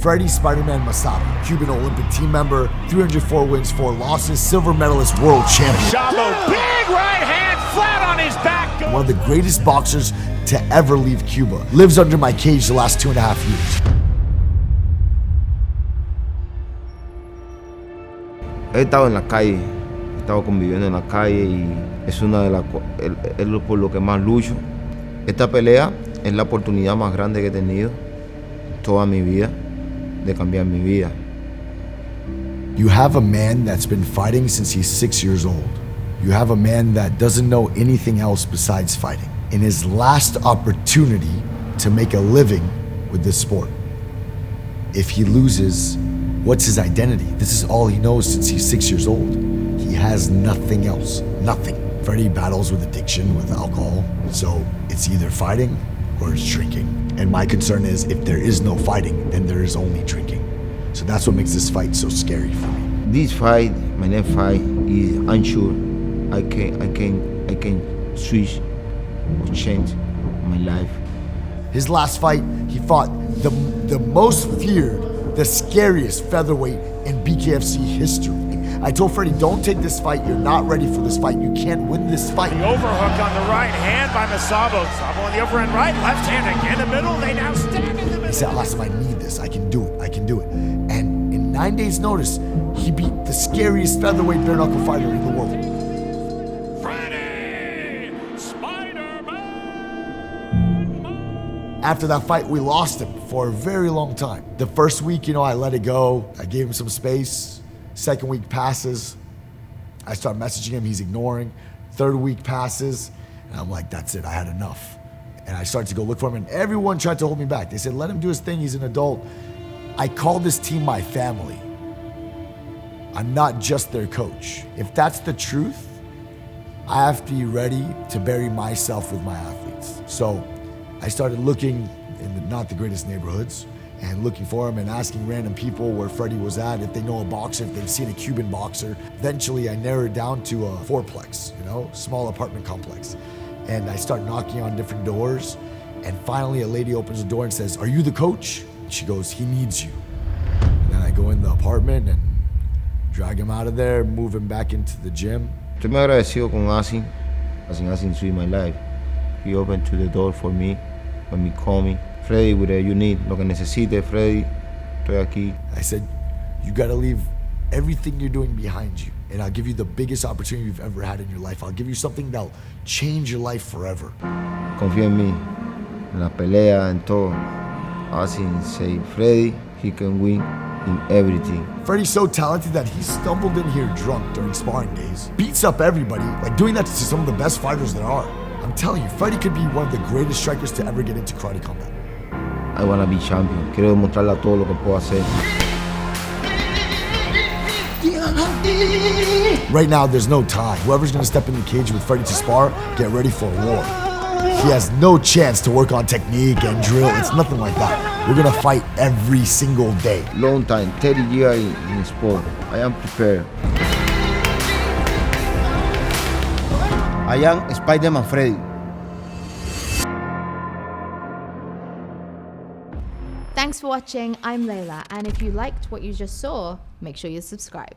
Freddie Spider-Man MASABO, Cuban Olympic team member, 304 wins, 4 losses, silver medalist, world champion. MASABO, big right hand, flat on his back. One of the greatest boxers to ever leave Cuba. Lives under my cage the last 2.5 years. He estado en la calle, he estado conviviendo en la calle y es por lo que más lucho. Esta pelea es la oportunidad más grande que he tenido toda mi vida de cambiar mi vida. You have a man that's been fighting since he's 6 years old. You have a man that doesn't know anything else besides fighting. In his last opportunity to make a living with this sport. If he loses, what's his identity? This is all he knows since he's 6 years old. He has nothing else, nothing. Freddie battles with addiction, with alcohol. So it's either fighting or it's drinking. And my concern is if there is no fighting, then there is only drinking. So that's what makes this fight so scary for me. This fight, my next fight, is unsure. I can switch or change my life. His last fight, he fought the most feared, the scariest featherweight in BKFC history. I told Freddie, don't take this fight. You're not ready for this fight. You can't win this fight. The overhook on the right hand by MASABO. MASABO on the overhand right, left hand again in the middle. They now stand in the middle. He said, Asim, I need this. I can do it. I can do it. And in 9 days' notice, he beat the scariest featherweight bare knuckle fighter in the world. FREDDY! Spider-Man! After that fight, we lost him for a very long time. The first week, I let it go. I gave him some space. Second week passes. I start messaging him, he's ignoring. Third week passes, and I'm like, that's it, I had enough. And I started to go look for him, and everyone tried to hold me back. They said, let him do his thing, he's an adult. I call this team my family. I'm not just their coach. If that's the truth, I have to be ready to bury myself with my athletes. So I started looking in not the greatest neighborhoods, and looking for him and asking random people where Freddie was at, if they know a boxer, if they've seen a Cuban boxer. Eventually, I narrowed down to a fourplex, small apartment complex. And I start knocking on different doors, and finally a lady opens the door and says, are you the coach? She goes, he needs you. And then I go in the apartment and drag him out of there, move him back into the gym. Estoy muy agradecido con Asim. Asim saved my life. He opened to the door for me when he called me. Freddy, whatever you need, lo que necesite, Freddy, estoy aquí. I said, you gotta leave everything you're doing behind you, and I'll give you the biggest opportunity you've ever had in your life. I'll give you something that'll change your life forever. Confía en mí, en la pelea, en todo. Asim say, Freddy, he can win in everything. Freddie's so talented that he stumbled in here drunk during sparring days. Beats up everybody, like doing that to some of the best fighters there are. I'm telling you, Freddie could be one of the greatest strikers to ever get into karate combat. I wanna be champion. Quiero demostrarle a todo lo que puedo hacer. Right now, there's no time. Whoever's gonna step in the cage with Freddie to spar, get ready for a war. He has no chance to work on technique and drill. It's nothing like that. We're gonna fight every single day. Long time, 30 years in the sport. I am prepared. I am Spider-Man Freddy. Thanks for watching. I'm Layla, and if you liked what you just saw, make sure you subscribe.